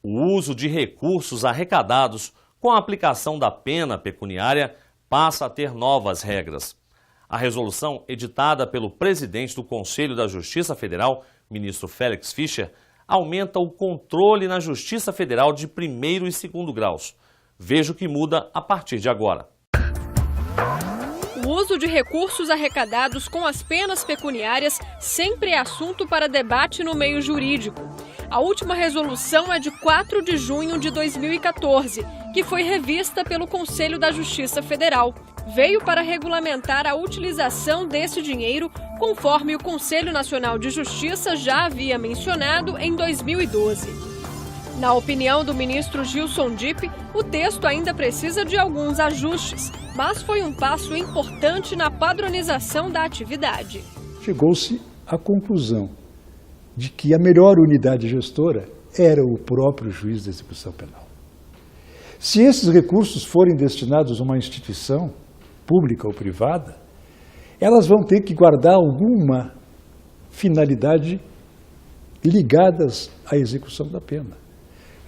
O uso de recursos arrecadados com a aplicação da pena pecuniária passa a ter novas regras. A resolução, editada pelo presidente do Conselho da Justiça Federal, ministro Félix Fischer, aumenta o controle na Justiça Federal de primeiro e segundo graus. Veja o que muda a partir de agora. O uso de recursos arrecadados com as penas pecuniárias sempre é assunto para debate no meio jurídico. A última resolução é de 4 de junho de 2014, que foi revista pelo Conselho da Justiça Federal. Veio para regulamentar a utilização desse dinheiro, conforme o Conselho Nacional de Justiça já havia mencionado em 2012. Na opinião do ministro Gilson Dipp, o texto ainda precisa de alguns ajustes, mas foi um passo importante na padronização da atividade. Chegou-se à conclusão de que a melhor unidade gestora era o próprio juiz da execução penal. Se esses recursos forem destinados a uma instituição, pública ou privada, elas vão ter que guardar alguma finalidade ligadas à execução da pena.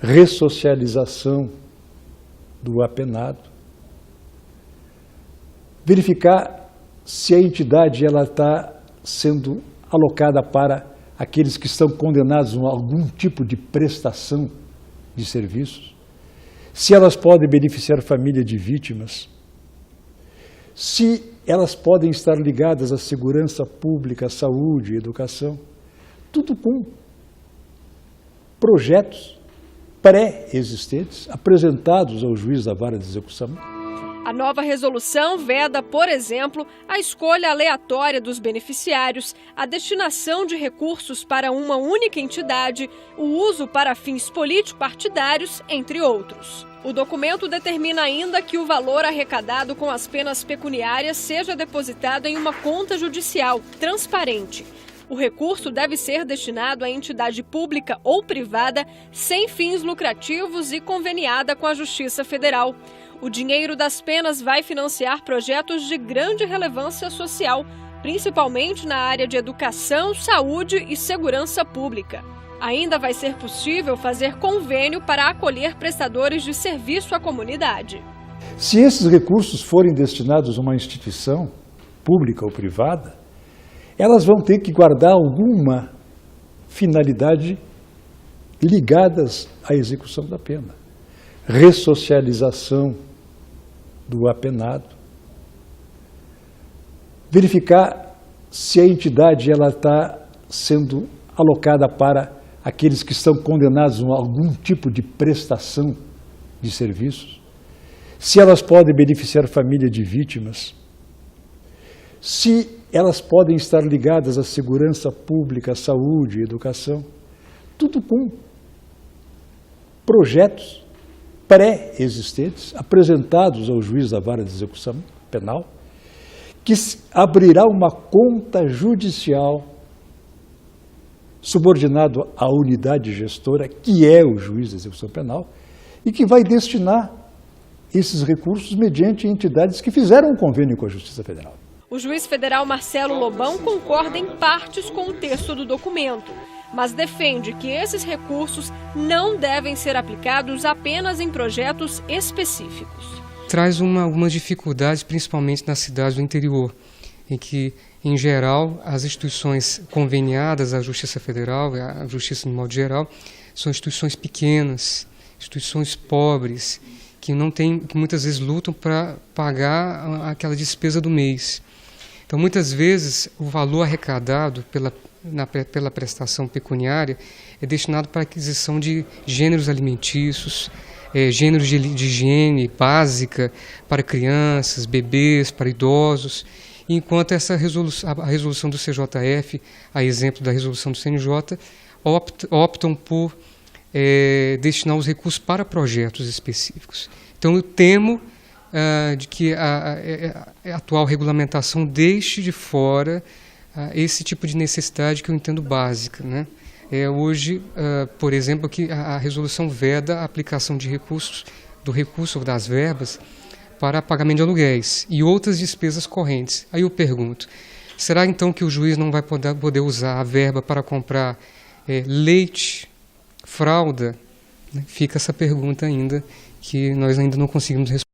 Ressocialização do apenado, verificar se a entidade está sendo alocada para aqueles que estão condenados a algum tipo de prestação de serviços, se elas podem beneficiar a família de vítimas, se elas podem estar ligadas à segurança pública, à saúde, à educação, tudo com projetos pré-existentes, apresentados ao juiz da vara de execução. A nova resolução veda, por exemplo, a escolha aleatória dos beneficiários, a destinação de recursos para uma única entidade, o uso para fins político-partidários, entre outros. O documento determina ainda que o valor arrecadado com as penas pecuniárias seja depositado em uma conta judicial transparente. O recurso deve ser destinado à entidade pública ou privada sem fins lucrativos e conveniada com a Justiça Federal. O dinheiro das penas vai financiar projetos de grande relevância social, principalmente na área de educação, saúde e segurança pública. Ainda vai ser possível fazer convênio para acolher prestadores de serviço à comunidade. Se esses recursos forem destinados a uma instituição, pública ou privada, elas vão ter que guardar alguma finalidade ligadas à execução da pena. Ressocialização do apenado, verificar se a entidade está sendo alocada para aqueles que estão condenados a algum tipo de prestação de serviços, se elas podem beneficiar a família de vítimas, se elas podem estar ligadas à segurança pública, à saúde, à educação, tudo com projetos pré-existentes, apresentados ao juiz da vara de execução penal, que abrirá uma conta judicial subordinado à unidade gestora, que é o juiz da execução penal, e que vai destinar esses recursos mediante entidades que fizeram um convênio com a Justiça Federal. O juiz federal Marcelo Lobão concorda em partes com o texto do documento, mas defende que esses recursos não devem ser aplicados apenas em projetos específicos. Traz algumas dificuldades, principalmente nas cidades do interior, em que, em geral, as instituições conveniadas à Justiça Federal, à Justiça de modo geral, são instituições pequenas, instituições pobres, que muitas vezes lutam para pagar aquela despesa do mês. Então, muitas vezes, o valor arrecadado pela prestação pecuniária é destinado para a aquisição de gêneros alimentícios, gêneros de higiene básica para crianças, bebês, para idosos, enquanto a resolução do CJF, a exemplo da resolução do CNJ, optam por destinar os recursos para projetos específicos. Então, eu temo de que a atual regulamentação deixe de fora esse tipo de necessidade que eu entendo básica, né? Hoje, por exemplo, que a resolução veda a aplicação de do recurso ou das verbas para pagamento de aluguéis e outras despesas correntes. Aí eu pergunto, será então que o juiz não vai poder usar a verba para comprar leite, fralda, Fica essa pergunta ainda que nós ainda não conseguimos responder.